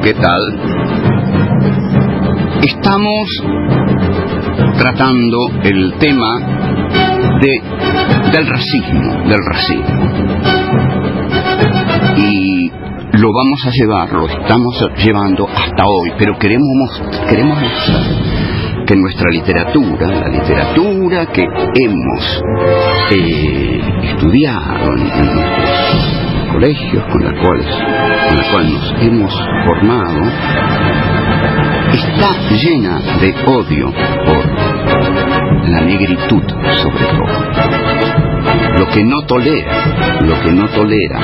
¿qué tal? Estamos tratando el tema del racismo. Y lo vamos a llevar, lo estamos llevando hasta hoy, pero queremos mostrar que nuestra literatura, la literatura que hemos estudiado en nuestros colegios, con la cual nos hemos formado, está llena de odio por la negritud, sobre todo. Lo que no tolera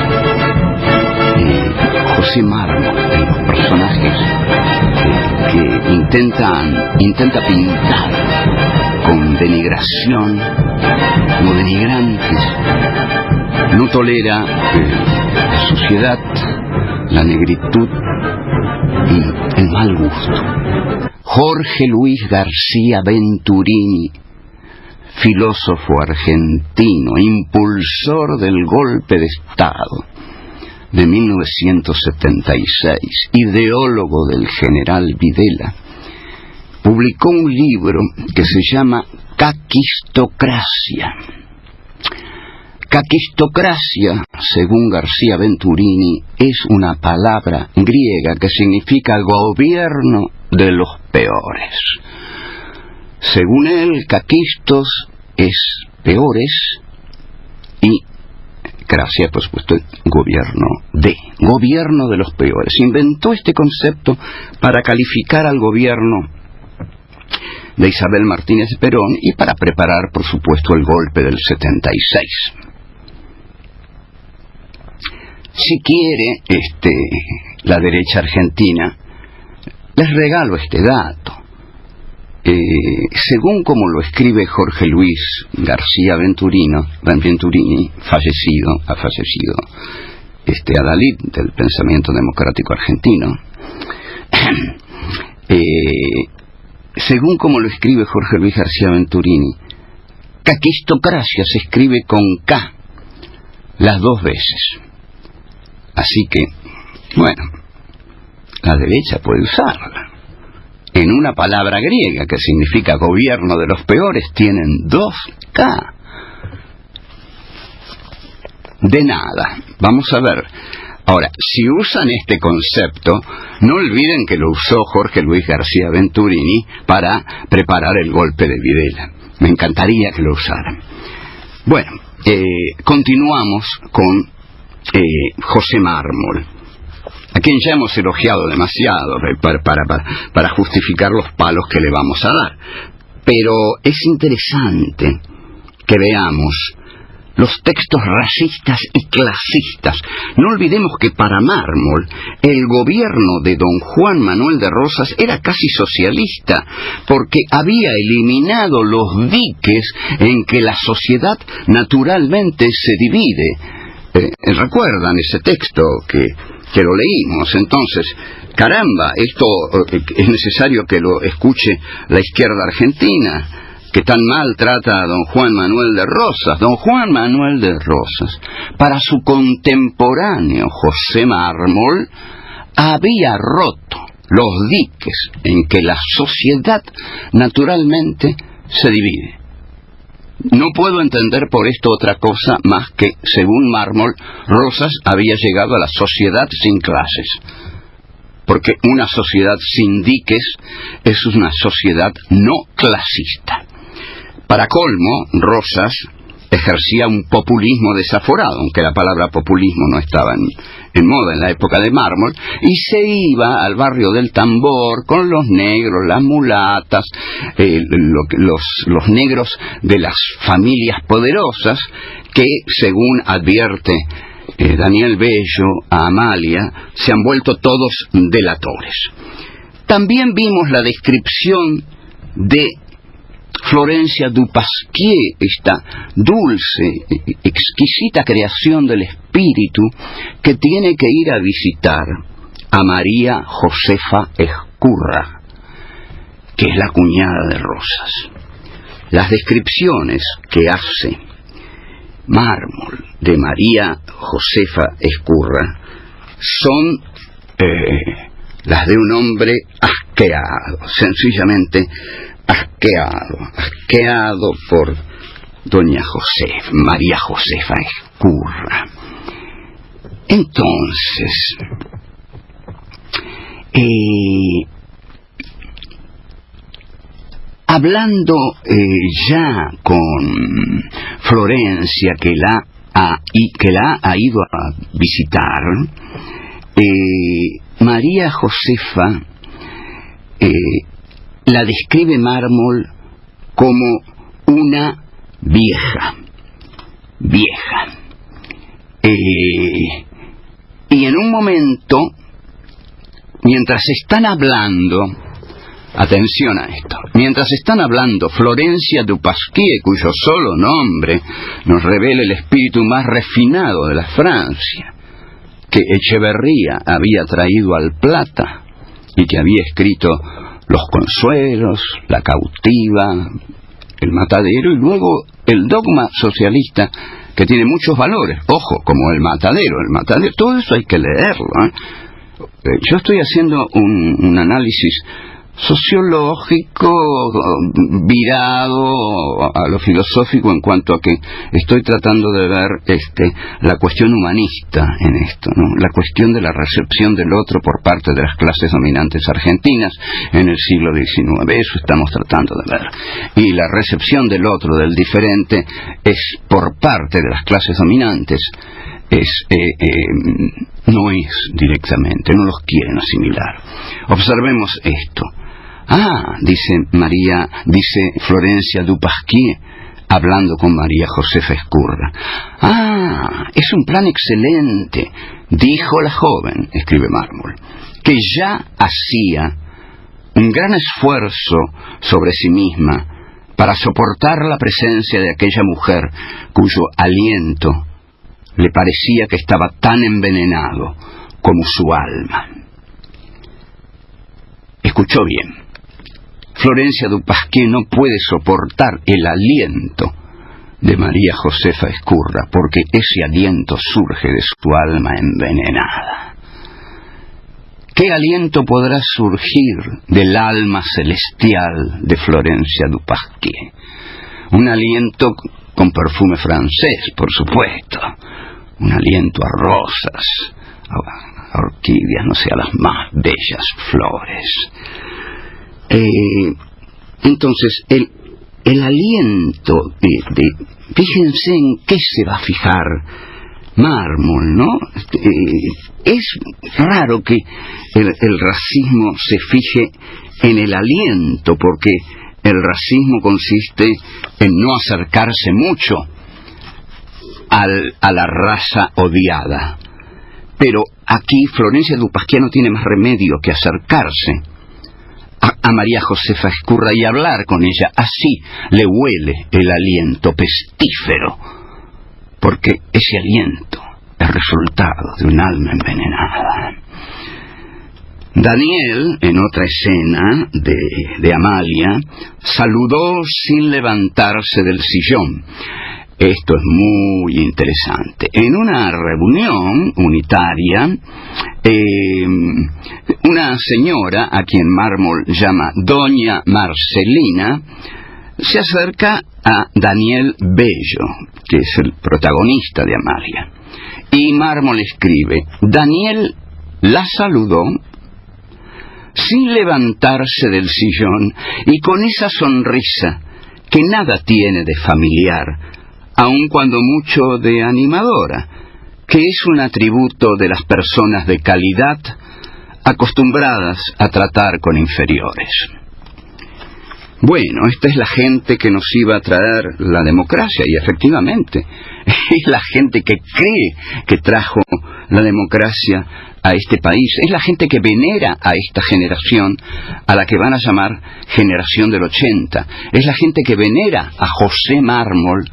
José Mármol en los personajes que intenta pintar con denigración, como denigrantes. No tolera la suciedad, la negritud y el mal gusto. Jorge Luis García Venturini, filósofo argentino, impulsor del golpe de Estado de 1976, ideólogo del general Videla, publicó un libro que se llama Caquistocracia. Caquistocracia, según García Venturini, es una palabra griega que significa gobierno de los peores. Según él, caquistos es peores y Cracia, por supuesto, gobierno de los peores. Inventó este concepto para calificar al gobierno de Isabel Martínez de Perón y para preparar, por supuesto, el golpe del 76. Si quiere la derecha argentina, les regalo este dato. Según como lo escribe Jorge Luis García Venturini, ha fallecido adalid del pensamiento democrático argentino, según como lo escribe Jorge Luis García Venturini, caquistocracia se escribe con K las dos veces. Así que, bueno, la derecha puede usarla. En una palabra griega que significa gobierno de los peores tienen dos K. De nada. Vamos a ver. Ahora, si usan este concepto, no olviden que lo usó Jorge Luis García Venturini para preparar el golpe de Videla. Me encantaría que lo usaran. Bueno, continuamos con José Mármol, a quien ya hemos elogiado demasiado para justificar los palos que le vamos a dar. Pero es interesante que veamos los textos racistas y clasistas. No olvidemos que para Mármol el gobierno de don Juan Manuel de Rosas era casi socialista, porque había eliminado los diques en que la sociedad naturalmente se divide. ¿Recuerdan ese texto que lo leímos? Entonces, caramba, esto es necesario que lo escuche la izquierda argentina, que tan mal trata a don Juan Manuel de Rosas. Don Juan Manuel de Rosas, para su contemporáneo José Mármol, había roto los diques en que la sociedad naturalmente se divide. No puedo entender por esto otra cosa más que, según Mármol, Rosas había llegado a la sociedad sin clases. Porque una sociedad sin diques es una sociedad no clasista. Para colmo, Rosas ejercía un populismo desaforado, aunque la palabra populismo no estaba en moda en la época de Mármol, y se iba al barrio del Tambor con los negros, las mulatas, los negros de las familias poderosas, que, según advierte Daniel Bello a Amalia, se han vuelto todos delatores. También vimos la descripción de Florencia Dupasquier, esta dulce, exquisita creación del espíritu que tiene que ir a visitar a María Josefa Ezcurra, que es la cuñada de Rosas. Las descripciones que hace Mármol de María Josefa Ezcurra son las de un hombre asqueado, sencillamente asqueado por María Josefa Ezcurra. Entonces, hablando ya con Florencia, que la ha ido a visitar, María Josefa la describe Mármol como una vieja. Y en un momento, mientras están hablando, atención a esto, mientras están hablando, Florencia Dupasquier, cuyo solo nombre nos revela el espíritu más refinado de la Francia, que Echeverría había traído al Plata y que había escrito Los Consuelos, La Cautiva, El Matadero y luego el dogma socialista, que tiene muchos valores, ojo, como el matadero, todo eso hay que leerlo, ¿eh? Yo estoy haciendo un análisis sociológico virado a lo filosófico, en cuanto a que estoy tratando de ver la cuestión humanista en esto, ¿no? La cuestión de la recepción del otro por parte de las clases dominantes argentinas en el siglo XIX, eso estamos tratando de ver, y la recepción del otro, del diferente, es por parte de las clases dominantes, no es directamente, no los quieren asimilar. Observemos esto. Dice Florencia Dupasquier, hablando con María Josefa Ezcurra. Es un plan excelente, dijo la joven, escribe Mármol, que ya hacía un gran esfuerzo sobre sí misma para soportar la presencia de aquella mujer cuyo aliento le parecía que estaba tan envenenado como su alma. Escuchó bien. Florencia Dupasquier no puede soportar el aliento de María Josefa Ezcurra, porque ese aliento surge de su alma envenenada. ¿Qué aliento podrá surgir del alma celestial de Florencia Dupasquier? Un aliento con perfume francés, por supuesto. Un aliento a rosas, a orquídeas, no sé, a las más bellas flores. Entonces, el aliento fíjense en qué se va a fijar Mármol, ¿no? Es raro que el racismo se fije en el aliento, porque el racismo consiste en no acercarse mucho a la raza odiada. Pero aquí Florencia Dupasquier no tiene más remedio que acercarse a María Josefa Ezcurra y hablar con ella. Así le huele el aliento pestífero, porque ese aliento es resultado de un alma envenenada. Daniel, en otra escena de Amalia, saludó sin levantarse del sillón. Esto es muy interesante. En una reunión unitaria, una señora, a quien Mármol llama Doña Marcelina, se acerca a Daniel Bello, que es el protagonista de Amalia. Y Mármol escribe: Daniel la saludó sin levantarse del sillón y con esa sonrisa que nada tiene de familiar, aun cuando mucho de animadora, que es un atributo de las personas de calidad acostumbradas a tratar con inferiores. Bueno, esta es la gente que nos iba a traer la democracia, y efectivamente es la gente que cree que trajo la democracia a este país, es la gente que venera a esta generación, a la que van a llamar generación del 80, es la gente que venera a José Mármol,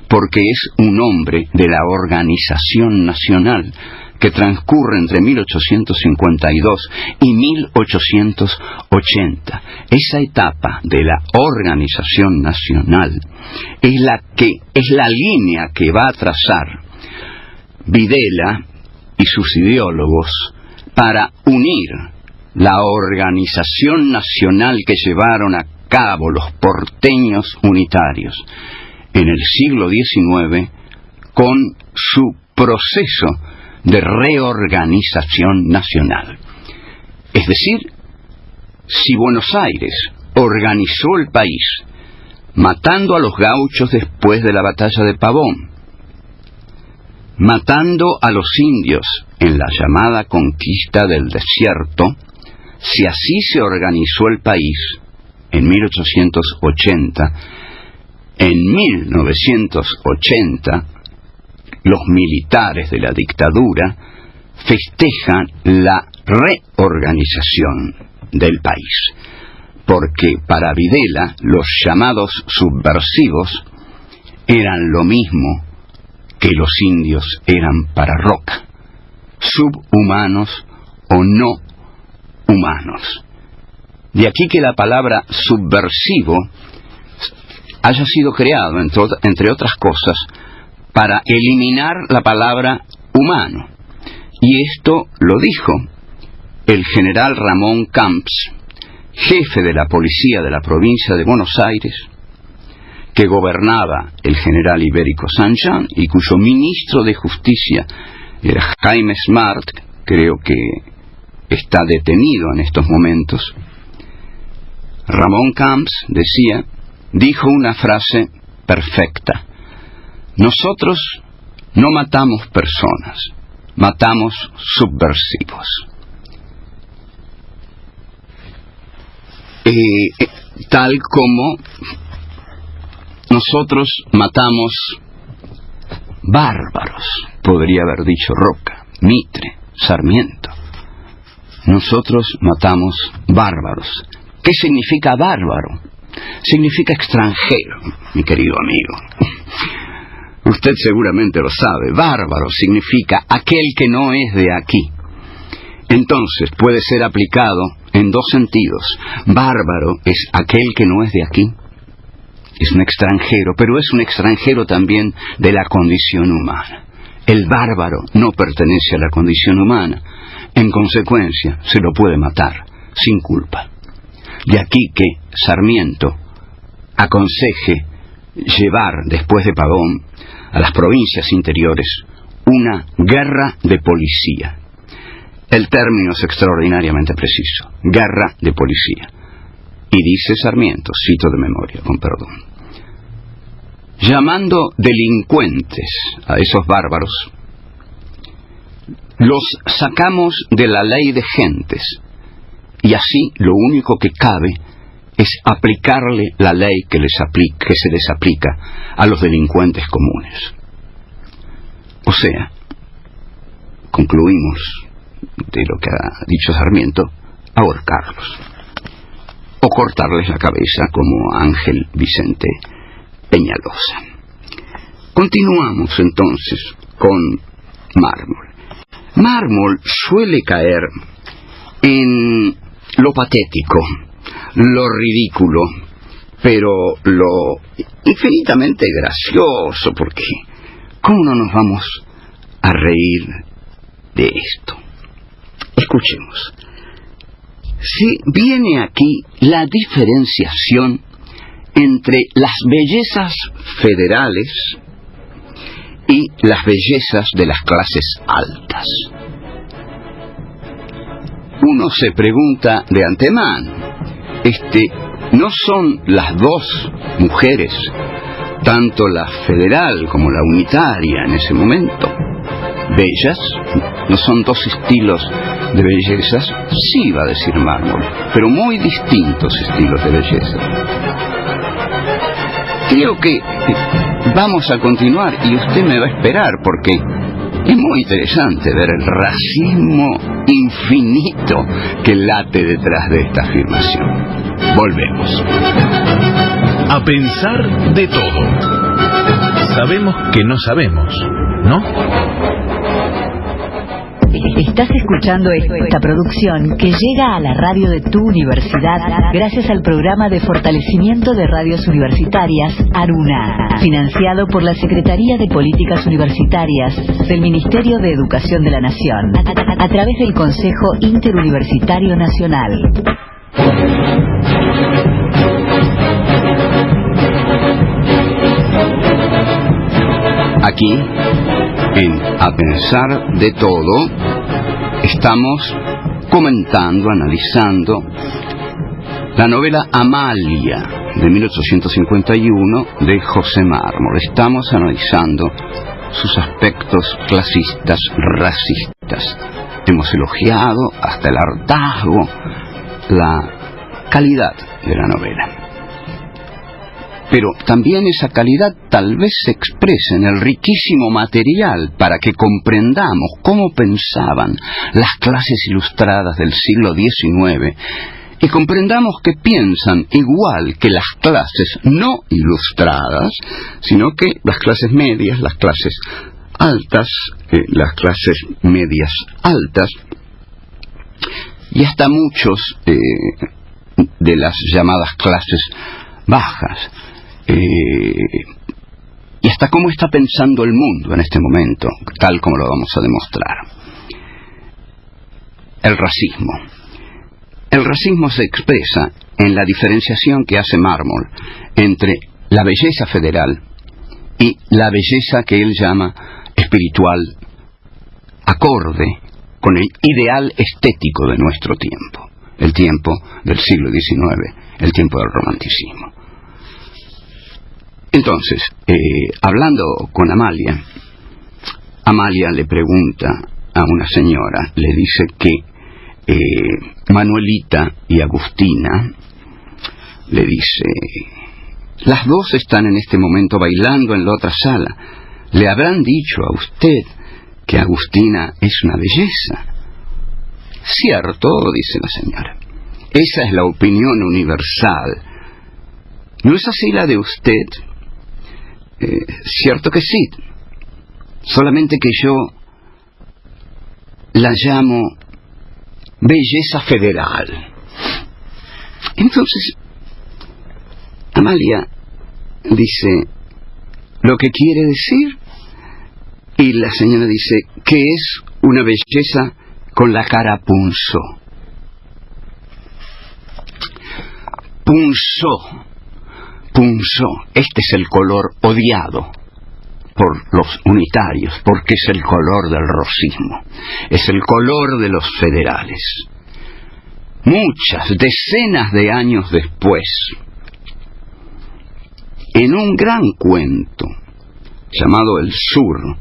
porque es un hombre de la Organización Nacional que transcurre entre 1852 y 1880. Esa etapa de la Organización Nacional es la línea que va a trazar Videla y sus ideólogos para unir la organización nacional que llevaron a cabo los porteños unitarios en el siglo XIX con su proceso de reorganización nacional. Es decir, si Buenos Aires organizó el país matando a los gauchos después de la batalla de Pavón, matando a los indios en la llamada conquista del desierto, si así se organizó el país en 1880, en 1980 los militares de la dictadura festejan la reorganización del país, porque para Videla los llamados subversivos eran lo mismo que los indios eran para Roca, subhumanos o no humanos. De aquí que la palabra subversivo haya sido creado, entre otras cosas, para eliminar la palabra humano. Y esto lo dijo el general Ramón Camps, jefe de la policía de la provincia de Buenos Aires, que gobernaba el general Ibérico Sanchán y cuyo ministro de Justicia era Jaime Smart, creo que está detenido en estos momentos. Ramón Camps dijo una frase perfecta: nosotros no matamos personas, matamos subversivos. Tal como nosotros matamos bárbaros, podría haber dicho Roca, Mitre, Sarmiento. Nosotros matamos bárbaros. ¿Qué significa bárbaro? Significa extranjero, mi querido amigo. Usted seguramente lo sabe. Bárbaro significa aquel que no es de aquí. Entonces puede ser aplicado en dos sentidos. Bárbaro es aquel que no es de aquí. Es un extranjero, pero es un extranjero también de la condición humana. El bárbaro no pertenece a la condición humana. En consecuencia, se lo puede matar sin culpa. De aquí que Sarmiento aconseje llevar, después de Pavón, a las provincias interiores una guerra de policía. El término es extraordinariamente preciso: guerra de policía. Y dice Sarmiento, cito de memoria, con perdón: llamando delincuentes a esos bárbaros, los sacamos de la ley de gentes, y así lo único que cabe es aplicarle la ley que se les aplica a los delincuentes comunes. O sea, concluimos de lo que ha dicho Sarmiento: ahorcarlos o cortarles la cabeza, como Ángel Vicente Peñalosa. Continuamos entonces con Mármol. Mármol suele caer en lo patético, lo ridículo, pero lo infinitamente gracioso, porque ¿cómo no nos vamos a reír de esto? Escuchemos. Si viene aquí la diferenciación entre las bellezas federales y las bellezas de las clases altas. Uno se pregunta de antemano, ¿no son las dos mujeres, tanto la federal como la unitaria en ese momento, bellas? ¿No son dos estilos de bellezas? Sí, va a decir Mármol, pero muy distintos estilos de belleza. Creo que vamos a continuar y usted me va a esperar, porque es muy interesante ver el racismo infinito que late detrás de esta afirmación. Volvemos. A pensar de todo. Sabemos que no sabemos, ¿no? Estás escuchando esta producción que llega a la radio de tu universidad gracias al programa de fortalecimiento de radios universitarias ARUNA, financiado por la Secretaría de Políticas Universitarias del Ministerio de Educación de la Nación, a través del Consejo Interuniversitario Nacional. Aquí, en A Pensar de Todo, estamos comentando, analizando la novela Amalia, de 1851, de José Mármol. Estamos analizando sus aspectos clasistas, racistas. Hemos elogiado hasta el hartazgo la calidad de la novela. Pero también esa calidad tal vez se expresa en el riquísimo material para que comprendamos cómo pensaban las clases ilustradas del siglo XIX y comprendamos que piensan igual que las clases no ilustradas, sino que las clases medias, las clases altas, las clases medias altas y hasta muchos de las llamadas clases bajas. Y hasta cómo está pensando el mundo en este momento, tal como lo vamos a demostrar. El racismo. El racismo se expresa en la diferenciación que hace Mármol entre la belleza federal y la belleza que él llama espiritual, acorde con el ideal estético de nuestro tiempo, el tiempo del siglo XIX, el tiempo del romanticismo. Entonces, hablando con Amalia, Amalia le pregunta a una señora, le dice que Manuelita y Agustina, le dice, las dos están en este momento bailando en la otra sala. ¿Le habrán dicho a usted que Agustina es una belleza? Cierto, dice la señora. Esa es la opinión universal. ¿No es así la de usted? Cierto que sí, solamente que yo la llamo belleza federal. Entonces, Amalia dice lo que quiere decir y la señora dice que es una belleza con la cara punzó. Punzó, este es el color odiado por los unitarios, porque es el color del rosismo, es el color de los federales. Muchas, decenas de años después, en un gran cuento llamado El Sur,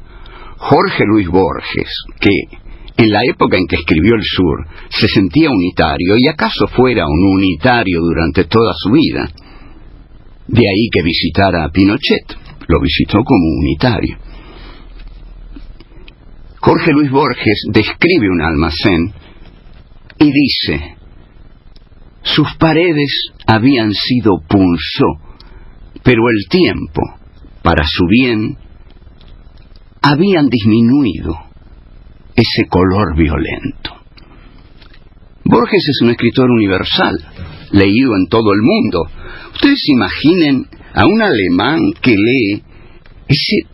Jorge Luis Borges, que en la época en que escribió El Sur se sentía unitario, y acaso fuera un unitario durante toda su vida, de ahí que visitara a Pinochet, lo visitó como unitario. Jorge Luis Borges describe un almacén y dice, sus paredes habían sido punzó, pero el tiempo, para su bien, habían disminuido ese color violento. Borges es un escritor universal, leído en todo el mundo. Ustedes imaginen a un alemán que lee ese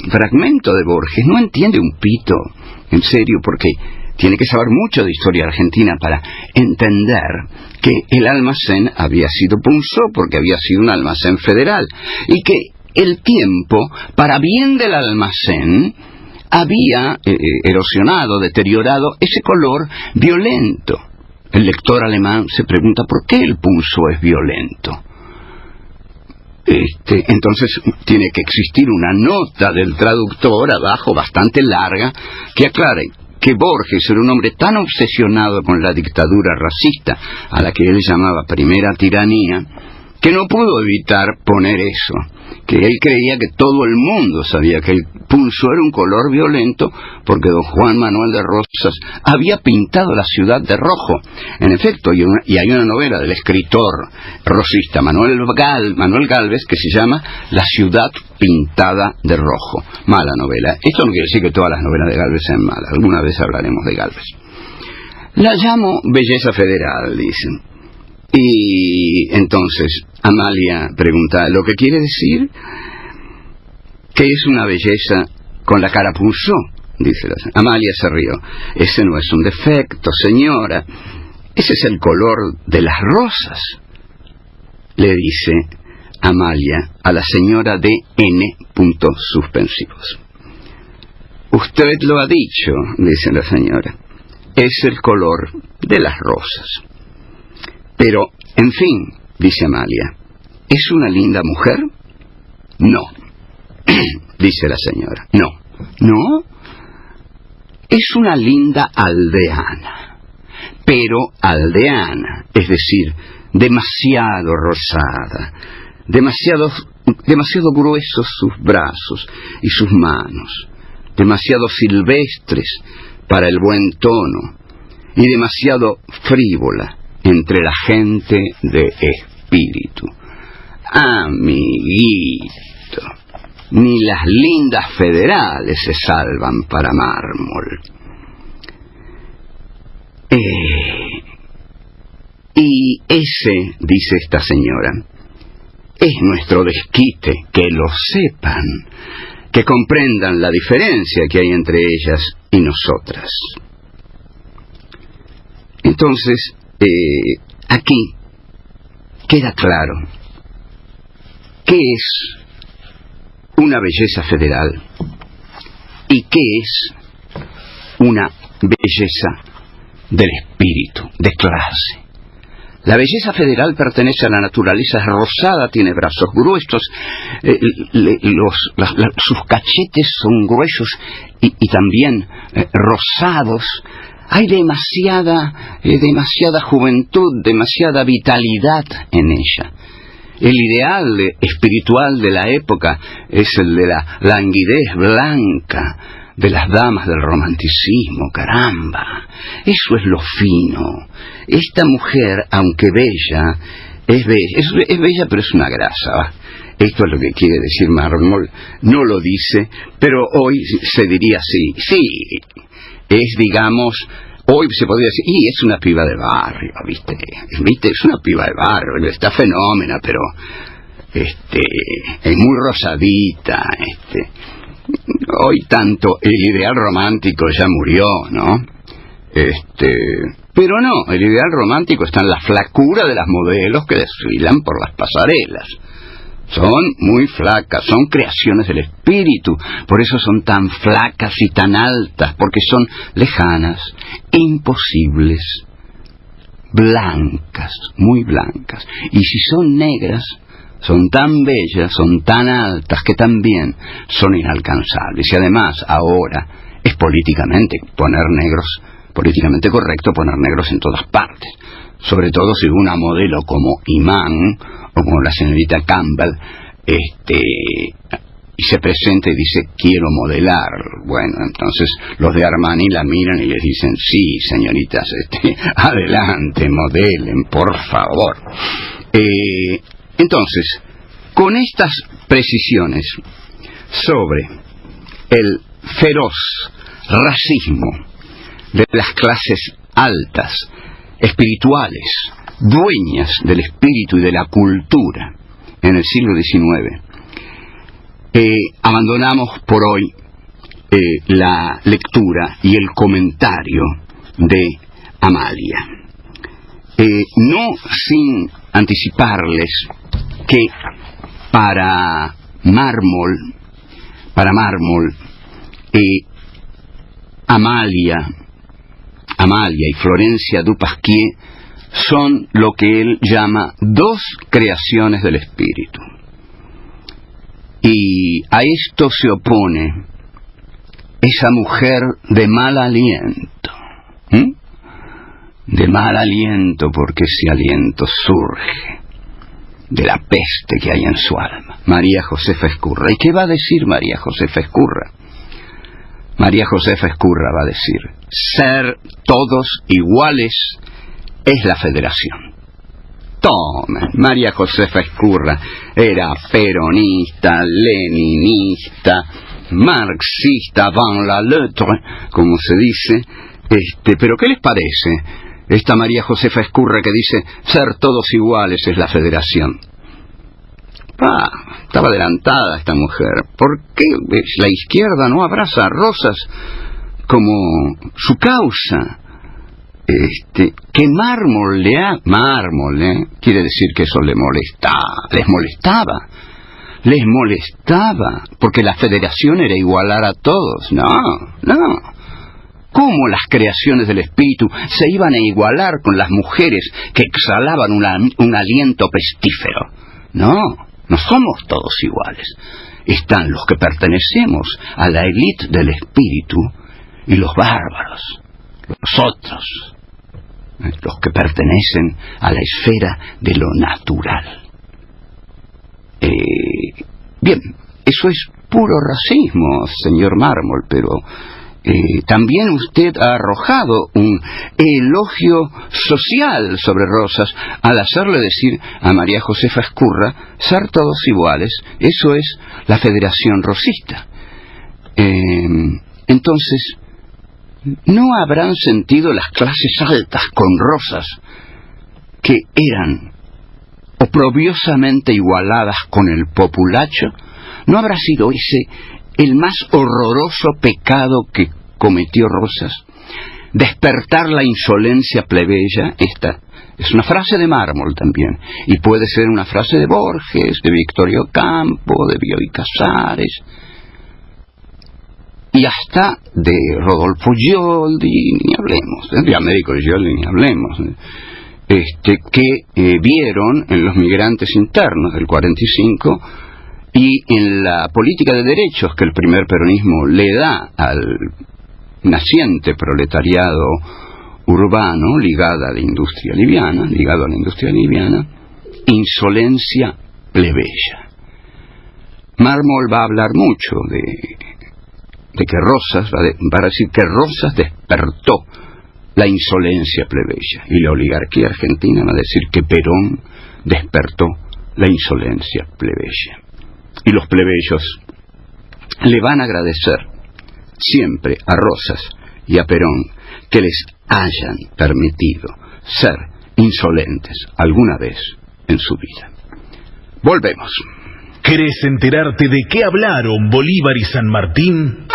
fragmento de Borges, no entiende un pito, en serio, porque tiene que saber mucho de historia argentina para entender que el almacén había sido punzó porque había sido un almacén federal y que el tiempo, para bien del almacén, había erosionado, deteriorado ese color violento. El lector alemán se pregunta ¿por qué el punzó es violento? Entonces tiene que existir una nota del traductor abajo bastante larga que aclare que Borges era un hombre tan obsesionado con la dictadura racista, a la que él llamaba primera tiranía, que no pudo evitar poner eso. que él creía que todo el mundo sabía que el pulso era un color violento porque don Juan Manuel de Rosas había pintado la ciudad de rojo. En efecto, y hay una novela del escritor rosista Manuel Gálvez que se llama La ciudad pintada de rojo. Mala novela. Esto no quiere decir que todas las novelas de Gálvez sean malas. Alguna vez hablaremos de Gálvez. La llamo belleza federal, dicen. Y entonces Amalia pregunta, ¿lo que quiere decir? ¿Qué es una belleza con la cara pulsó? Dice la señora. Amalia se rió. Ese no es un defecto, señora. Ese es el color de las rosas. Le dice Amalia a la señora de N. suspensivos. Usted lo ha dicho, dice la señora. Es el color de las rosas. Pero, en fin, dice Amalia, ¿es una linda mujer? No, dice la señora. No, ¿no? Es una linda aldeana, pero aldeana, es decir, demasiado rosada, demasiado gruesos sus brazos y sus manos, demasiado silvestres para el buen tono y demasiado frívola entre la gente de espíritu. Amiguito, ni las lindas federales se salvan para mármol. Y ese, dice esta señora, es nuestro desquite, que lo sepan, que comprendan la diferencia que hay entre ellas y nosotras. Entonces, aquí queda claro qué es una belleza federal y qué es una belleza del espíritu, de clase. La belleza federal pertenece a la naturaleza, es rosada, tiene brazos gruesos, sus cachetes son gruesos y también rosados. Hay demasiada juventud, demasiada vitalidad en ella. El ideal espiritual de la época es el de la languidez blanca de las damas del romanticismo, caramba. Eso es lo fino. Esta mujer, aunque bella, es bella, pero es una grasa. Esto es lo que quiere decir Mármol. No lo dice, pero hoy se diría así. Sí, es, digamos, hoy se podría decir, y es una piba de barrio, ¿viste? Es una piba de barrio, está fenómena, pero es muy rosadita, Hoy tanto el ideal romántico ya murió, ¿no? Pero no, el ideal romántico está en la flacura de las modelos que desfilan por las pasarelas. Son muy flacas, son creaciones del espíritu, por eso son tan flacas y tan altas, porque son lejanas, imposibles, blancas, muy blancas. Y si son negras, son tan bellas, son tan altas, que también son inalcanzables. Y además, ahora, es políticamente correcto poner negros en todas partes. Sobre todo si una modelo como Imán o como la señorita Campbell y se presenta y dice quiero modelar. Bueno, entonces los de Armani la miran y les dicen sí, señoritas, adelante, modelen, por favor. Entonces, con estas precisiones sobre el feroz racismo de las clases altas, espirituales, dueñas del espíritu y de la cultura en el siglo XIX, abandonamos por hoy la lectura y el comentario de Amalia, no sin anticiparles que para Mármol Amalia y Florencia Dupasquier son lo que él llama dos creaciones del espíritu. Y a esto se opone esa mujer de mal aliento. De mal aliento porque ese aliento surge de la peste que hay en su alma, María Josefa Ezcurra. ¿Y qué va a decir María Josefa Ezcurra? María Josefa Ezcurra va a decir: ser todos iguales es la federación. Tomen, María Josefa Ezcurra era peronista, leninista, marxista, van la lettre, como se dice. Pero ¿qué les parece esta María Josefa Ezcurra que dice ser todos iguales es la federación? Estaba adelantada esta mujer. ¿Por qué la izquierda no abraza a Rosas como su causa? Que Mármol quiere decir que eso les molestaba, porque la federación era igualar a todos. No. ¿Cómo las creaciones del espíritu se iban a igualar con las mujeres que exhalaban un aliento pestífero? No somos todos iguales. Están los que pertenecemos a la élite del espíritu y los bárbaros, los otros, los que pertenecen a la esfera de lo natural. Bien, eso es puro racismo, señor Mármol, pero también usted ha arrojado un elogio social sobre Rosas al hacerle decir a María Josefa Ezcurra ser todos iguales. Eso es la federación rosista. Entonces, ¿no habrán sentido las clases altas con Rosas, que eran oprobiosamente igualadas con el populacho? ¿No habrá sido ese el más horroroso pecado que cometió Rosas? Despertar la insolencia plebeya. Esta es una frase de Mármol también, y puede ser una frase de Borges, de Victorio Campo, de Bioy Casares, y hasta de Rodolfo Gioldi, ni hablemos, de Américo Gioldi, ni hablemos, que vieron en los migrantes internos del 45 y en la política de derechos que el primer peronismo le da al naciente proletariado urbano ligado a la industria liviana, insolencia plebeya. Mármol va a hablar mucho de que Rosas, va a decir que Rosas despertó la insolencia plebeya, y la oligarquía argentina va a decir que Perón despertó la insolencia plebeya. Y los plebeyos le van a agradecer siempre a Rosas y a Perón que les hayan permitido ser insolentes alguna vez en su vida. Volvemos. ¿Querés enterarte de qué hablaron Bolívar y San Martín?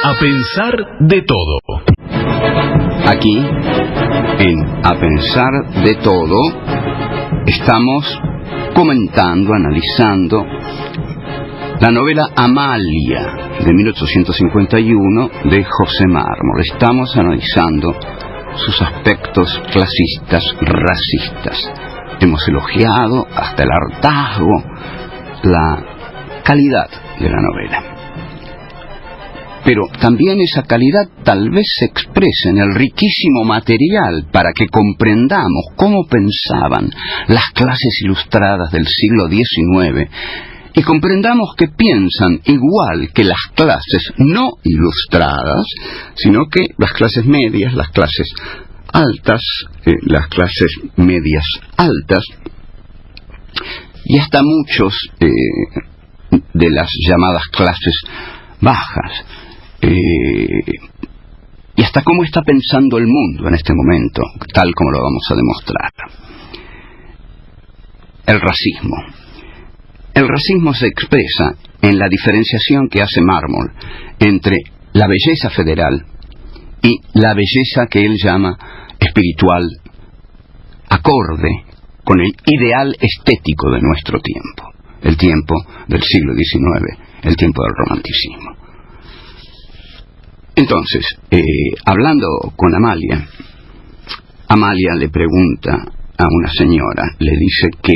A pensar de todo. Aquí, en A pensar de todo, estamos comentando, analizando la novela Amalia de 1851 de José Mármol. Estamos analizando sus aspectos clasistas, racistas. Hemos elogiado hasta el hartazgo la calidad de la novela. Pero también esa calidad tal vez se expresa en el riquísimo material para que comprendamos cómo pensaban las clases ilustradas del siglo XIX y comprendamos que piensan igual que las clases no ilustradas, sino que las clases medias, las clases altas, las clases medias altas, y hasta muchos de las llamadas clases bajas. Y hasta cómo está pensando el mundo en este momento, tal como lo vamos a demostrar. El racismo. El racismo se expresa en la diferenciación que hace Mármol entre la belleza federal y la belleza que él llama espiritual, acorde con el ideal estético de nuestro tiempo, el tiempo del siglo XIX, el tiempo del romanticismo. Entonces, hablando con Amalia, Amalia le pregunta a una señora, le dice que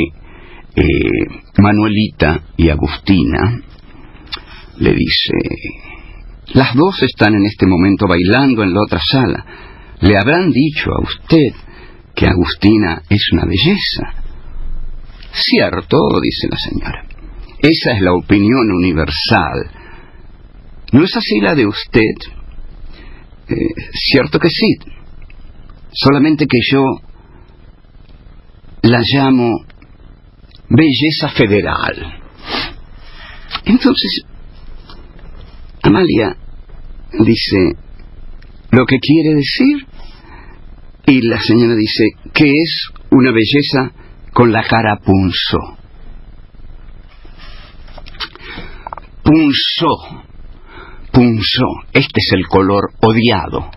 Manuelita y Agustina, le dice, las dos están en este momento bailando en la otra sala. ¿Le habrán dicho a usted que Agustina es una belleza? Cierto, dice la señora. Esa es la opinión universal. ¿No es así la de usted? Cierto que sí. Solamente que yo la llamo belleza federal. Entonces, Amalia dice, ¿lo que quiere decir? Y la señora dice, que es una belleza con la cara punzó. Punzó, este es el color odiado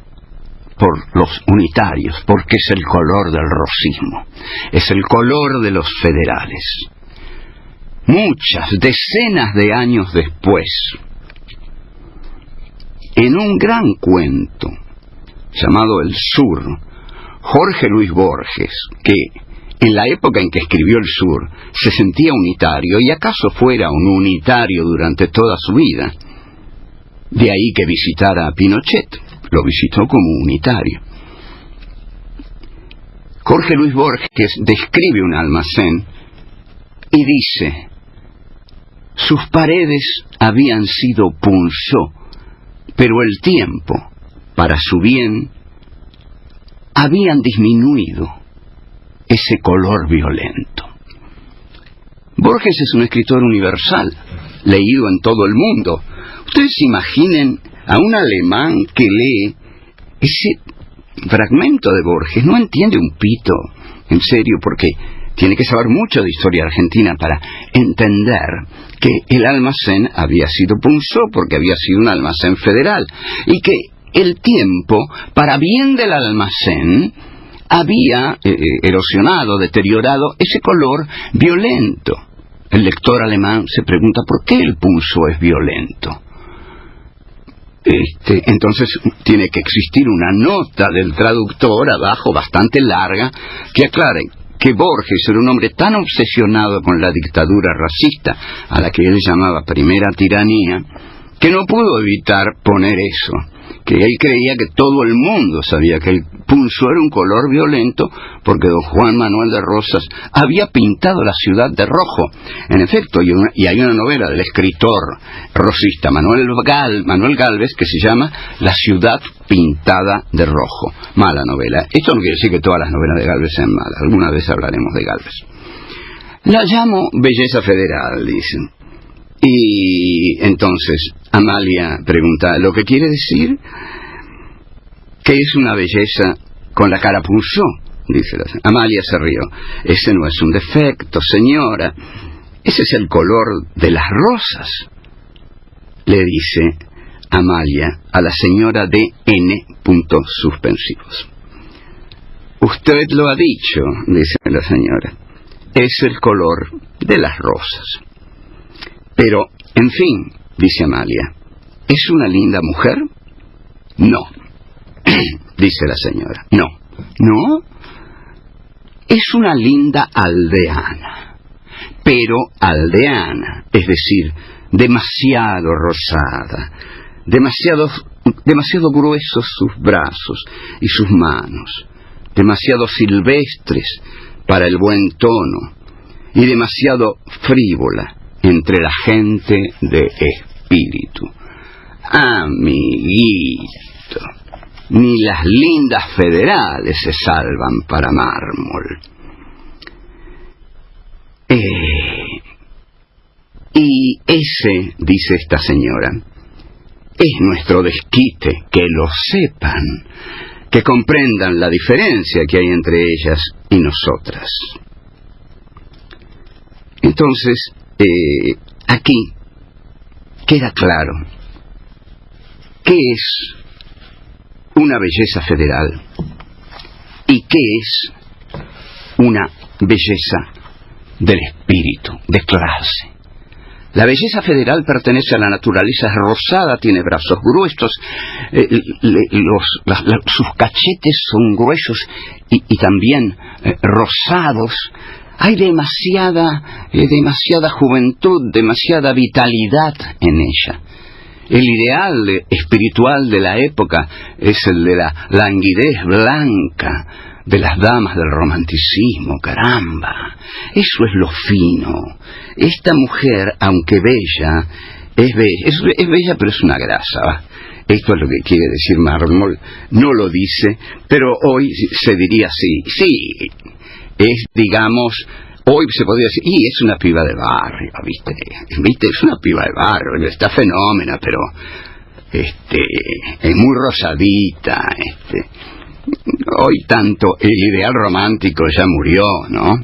por los unitarios, porque es el color del rosismo, es el color de los federales. Muchas, decenas de años después, en un gran cuento llamado El Sur, Jorge Luis Borges, que en la época en que escribió El Sur se sentía unitario, y acaso fuera un unitario durante toda su vida, de ahí que visitara a Pinochet, lo visitó como unitario. Jorge Luis Borges describe un almacén y dice, sus paredes habían sido punzó, pero el tiempo, para su bien, habían disminuido ese color violento. Borges es un escritor universal, leído en todo el mundo. Ustedes imaginen a un alemán que lee ese fragmento de Borges, no entiende un pito, en serio, porque tiene que saber mucho de historia argentina para entender que el almacén había sido punzó porque había sido un almacén federal, y que el tiempo, para bien del almacén, había erosionado, deteriorado ese color violento. El lector alemán se pregunta ¿por qué el punzó es violento? Entonces tiene que existir una nota del traductor abajo bastante larga que aclare que Borges era un hombre tan obsesionado con la dictadura racista, a la que él llamaba primera tiranía, que no pudo evitar poner eso, que él creía que todo el mundo sabía que el punzó era un color violento porque don Juan Manuel de Rosas había pintado la ciudad de rojo. En efecto, y hay una novela del escritor rosista Manuel Gálvez que se llama La ciudad pintada de rojo. Mala novela. Esto no quiere decir que todas las novelas de Gálvez sean malas. Alguna vez hablaremos de Gálvez. La llamo belleza federal, dicen. Y entonces Amalia pregunta, ¿lo que quiere decir? Que es una belleza con la cara punzó, dice la señora. Amalia se rió. Ese no es un defecto, señora. Ese es el color de las rosas, le dice Amalia a la señora de N. suspensivos. Usted lo ha dicho, dice la señora. Es el color de las rosas. Pero, en fin, dice Amalia, ¿es una linda mujer? No, dice la señora. No, ¿no? Es una linda aldeana, pero aldeana, es decir, demasiado rosada, demasiado gruesos sus brazos y sus manos, demasiado silvestres para el buen tono y demasiado frívola entre la gente de espíritu. Amiguito, ni las lindas federales se salvan para mármol. Y ese, dice esta señora, es nuestro desquite, que lo sepan, que comprendan la diferencia que hay entre ellas y nosotras. Entonces, aquí queda claro qué es una belleza federal y qué es una belleza del espíritu, de clase. La belleza federal pertenece a la naturaleza, es rosada, tiene brazos gruesos, sus cachetes son gruesos y también rosados. Hay demasiada juventud, demasiada vitalidad en ella. El ideal espiritual de la época es el de la languidez blanca, de las damas del romanticismo, caramba. Eso es lo fino. Esta mujer, aunque bella, es bella, pero es una grasa, ¿va? Esto es lo que quiere decir Mármol. No lo dice, pero hoy se diría así. Sí, es, digamos, hoy se podría decir, y es una piba de barrio, ¿viste? Es una piba de barrio, está fenómena, pero es muy rosadita, Hoy tanto el ideal romántico ya murió, ¿no?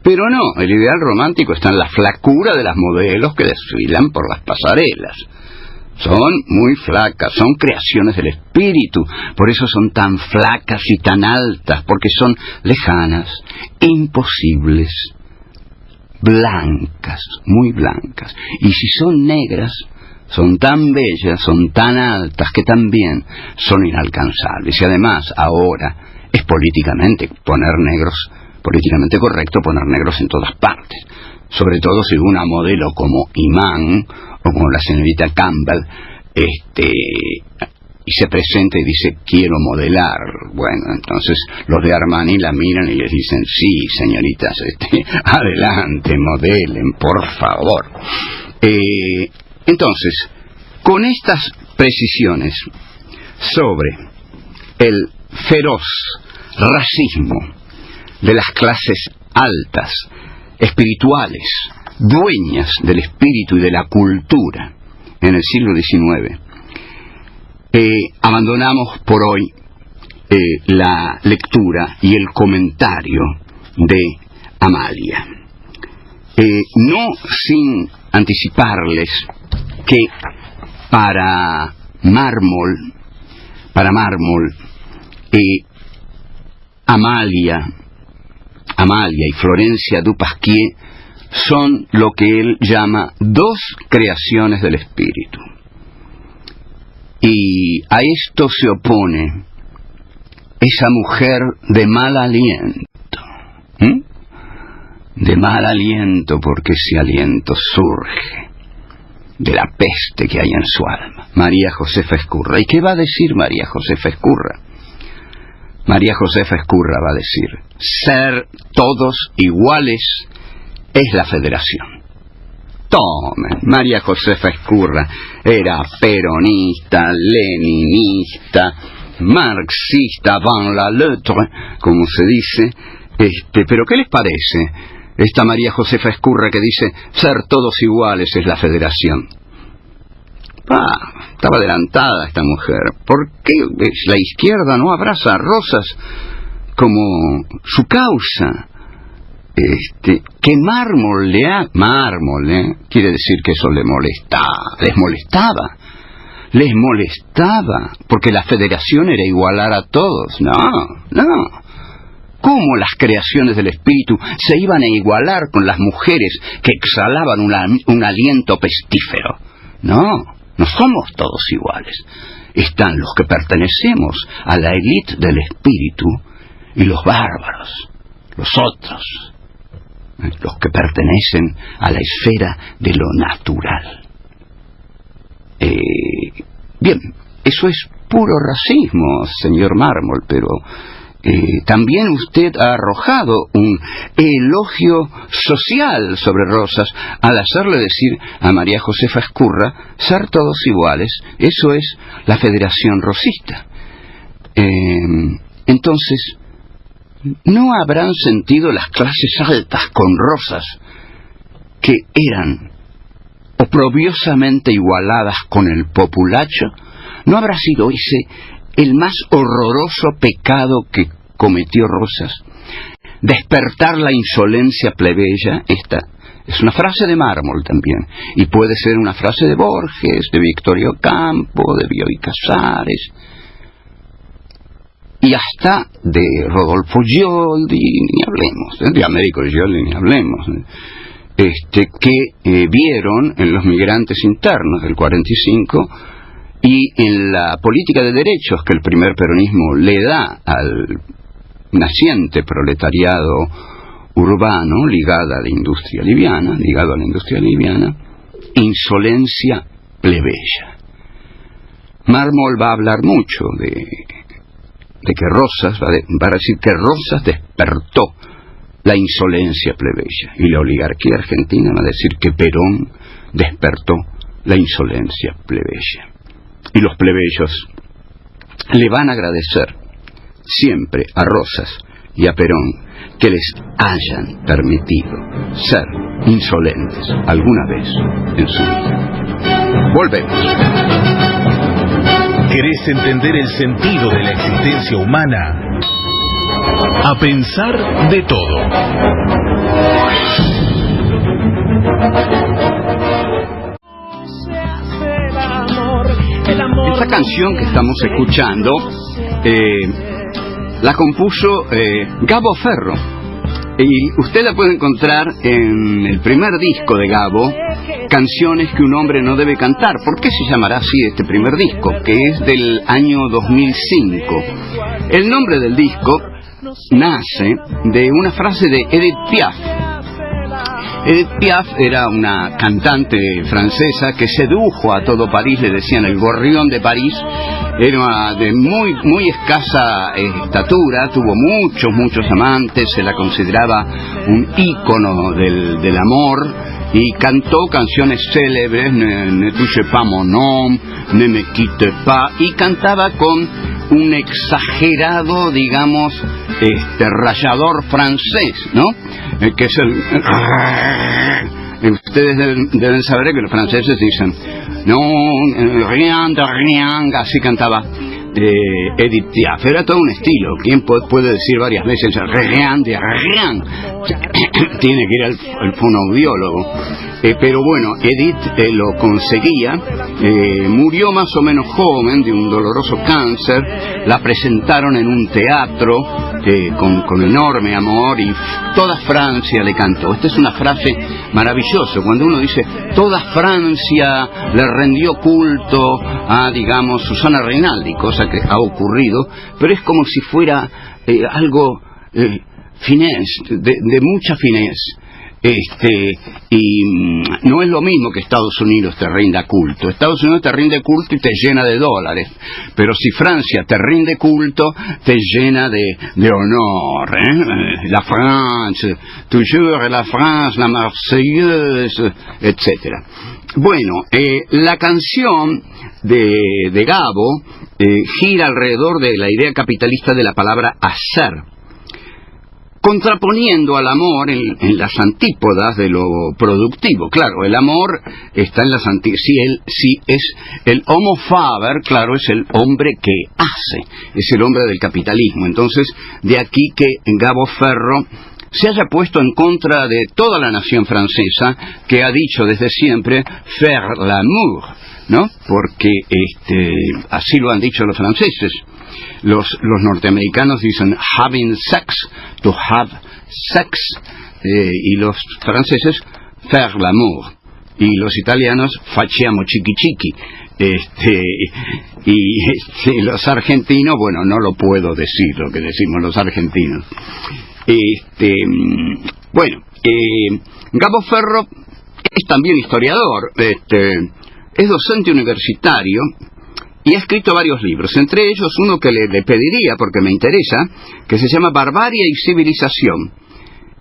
Pero no, el ideal romántico está en la flacura de las modelos que desfilan por las pasarelas. Son muy flacas, son creaciones del espíritu, por eso son tan flacas y tan altas, porque son lejanas, imposibles, blancas, muy blancas. Y si son negras, son tan bellas, son tan altas, que también son inalcanzables. Y además, ahora, es políticamente correcto poner negros en todas partes. Sobre todo si una modelo como Iman o como la señorita Campbell y se presenta y dice quiero modelar. Bueno, entonces los de Armani la miran y les dicen sí, señoritas, adelante, modelen, por favor. Entonces, con estas precisiones sobre el feroz racismo de las clases altas, espirituales, dueñas del espíritu y de la cultura en el siglo XIX, abandonamos por hoy la lectura y el comentario de Amalia, no sin anticiparles que para Mármol Amalia y Florencia Dupasquier son lo que él llama dos creaciones del espíritu. Y a esto se opone esa mujer de mal aliento. De mal aliento, porque ese aliento surge de la peste que hay en su alma. María Josefa Ezcurra. ¿Y qué va a decir María Josefa Ezcurra? María Josefa Ezcurra va a decir: ser todos iguales es la federación. Tomen, María Josefa Ezcurra era peronista, leninista, marxista, avant la lettre, como se dice, pero ¿qué les parece esta María Josefa Ezcurra que dice ser todos iguales es la federación? Estaba adelantada esta mujer. ¿Por qué la izquierda no abraza a Rosas como su causa? Que Mármol quiere decir que eso les molestaba, porque la federación era igualar a todos. No. ¿Cómo las creaciones del espíritu se iban a igualar con las mujeres que exhalaban un aliento pestífero? No somos todos iguales. Están los que pertenecemos a la élite del espíritu y los bárbaros, los otros, los que pertenecen a la esfera de lo natural. Bien, eso es puro racismo, señor Mármol, pero también usted ha arrojado un elogio social sobre Rosas al hacerle decir a María Josefa Ezcurra ser todos iguales. Eso es la Federación Rosista. Entonces, ¿no habrán sentido las clases altas con Rosas, que eran oprobiosamente igualadas con el populacho? ¿No habrá sido ese el más horroroso pecado que cometió Rosas? Despertar la insolencia plebeya. Esta es una frase de Mármol también, y puede ser una frase de Borges, de Victorio Campo, de Bioy Casares, y hasta de Rodolfo Gioldi, ni hablemos, de Américo Gioldi ni hablemos, que vieron en los migrantes internos del 45 y en la política de derechos que el primer peronismo le da al naciente proletariado urbano ligado a la industria liviana, insolencia plebeya. Mármol va a hablar mucho de de que Rosas, va a decir que Rosas despertó la insolencia plebeya, y la oligarquía argentina va a decir que Perón despertó la insolencia plebeya. Y los plebeyos le van a agradecer siempre a Rosas y a Perón que les hayan permitido ser insolentes alguna vez en su vida. Volvemos. ¿Querés entender el sentido de la existencia humana? A pensar de todo. Esta canción que estamos escuchando la compuso Gabo Ferro, y usted la puede encontrar en el primer disco de Gabo, Canciones que un hombre no debe cantar. ¿Por qué se llamará así este primer disco? Que es del año 2005. El nombre del disco nace de una frase de Edith Piaf. Edith Piaf era una cantante francesa que sedujo a todo París, le decían el gorrión de París. Era de muy escasa estatura, tuvo muchos amantes, se la consideraba un ícono del amor, y cantó canciones célebres, Ne touche pas mon nom, Ne me quitte pas, y cantaba con un exagerado, digamos, rayador francés, ¿no? Que es ustedes deben saber que los franceses dicen no, rien de rien, así cantaba Edith Piaf. Era todo un estilo. ¿Quién puede decir varias veces rien de rien? Tiene que ir al fonoaudiólogo. Pero bueno, Edith lo conseguía. Murió más o menos joven de un doloroso cáncer. La presentaron en un teatro con enorme amor, y toda Francia le cantó. Esta es una frase maravillosa, cuando uno dice toda Francia le rendió culto a, digamos, Susana Rinaldi, cosa que ha ocurrido, pero es como si fuera algo finesse, de mucha finesse. Y no es lo mismo que Estados Unidos te rinda culto. Estados Unidos te rinde culto y te llena de dólares, pero si Francia te rinde culto, te llena de honor, La France, toujours la France, la Marseillaise, etcétera. Bueno, la canción de Gabo gira alrededor de la idea capitalista de la palabra hacer, contraponiendo al amor en las antípodas de lo productivo. Claro, el amor está en las antípodas. Si es el homo faber, claro, es el hombre que hace, es el hombre del capitalismo. Entonces, de aquí que Gabo Ferro se haya puesto en contra de toda la nación francesa, que ha dicho desde siempre faire l'amour, ¿no? Porque así lo han dicho los franceses. Los norteamericanos dicen having sex, to have sex, y los franceses faire l'amour, y los italianos facciamo chiqui chiqui, y los argentinos, bueno, no lo puedo decir lo que decimos los argentinos. Bueno, Gabo Ferro es también historiador, es docente universitario y ha escrito varios libros, entre ellos uno que le pediría porque me interesa, que se llama Barbarie y Civilización,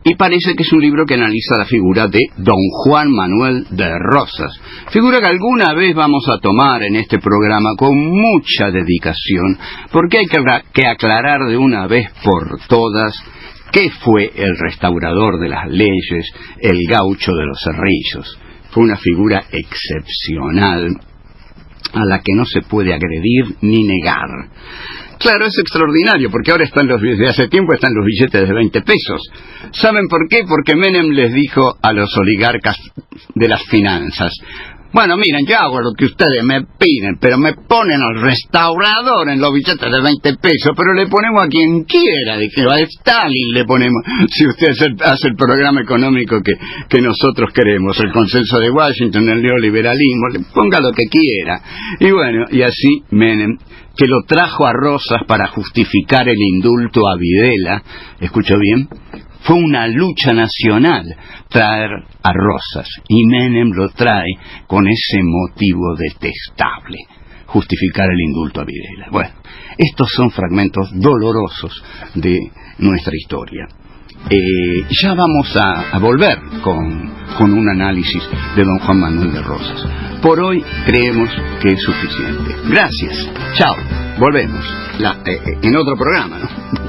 y parece que es un libro que analiza la figura de Don Juan Manuel de Rosas, figura que alguna vez vamos a tomar en este programa con mucha dedicación, porque hay que aclarar de una vez por todas qué fue el restaurador de las leyes, el gaucho de los cerrillos. Fue una figura excepcional, a la que no se puede agredir ni negar. Claro, es extraordinario, porque ahora desde hace tiempo están los billetes de 20 pesos. ¿Saben por qué? Porque Menem les dijo a los oligarcas de las finanzas: bueno, miren, yo hago lo que ustedes me piden, pero me ponen al restaurador en los billetes de 20 pesos, pero le ponemos a quien quiera, dijeron, a Stalin le ponemos, si usted hace el programa económico que nosotros queremos, el consenso de Washington, el neoliberalismo, le ponga lo que quiera. Y bueno, y así Menem, que lo trajo a Rosas para justificar el indulto a Videla, ¿escuchó bien? Fue una lucha nacional traer a Rosas, y Menem lo trae con ese motivo detestable. justificar el indulto a Videla. Bueno, estos son fragmentos dolorosos de nuestra historia. Ya vamos a volver con un análisis de don Juan Manuel de Rosas. Por hoy creemos que es suficiente. Gracias. Chao. Volvemos en otro programa, ¿no?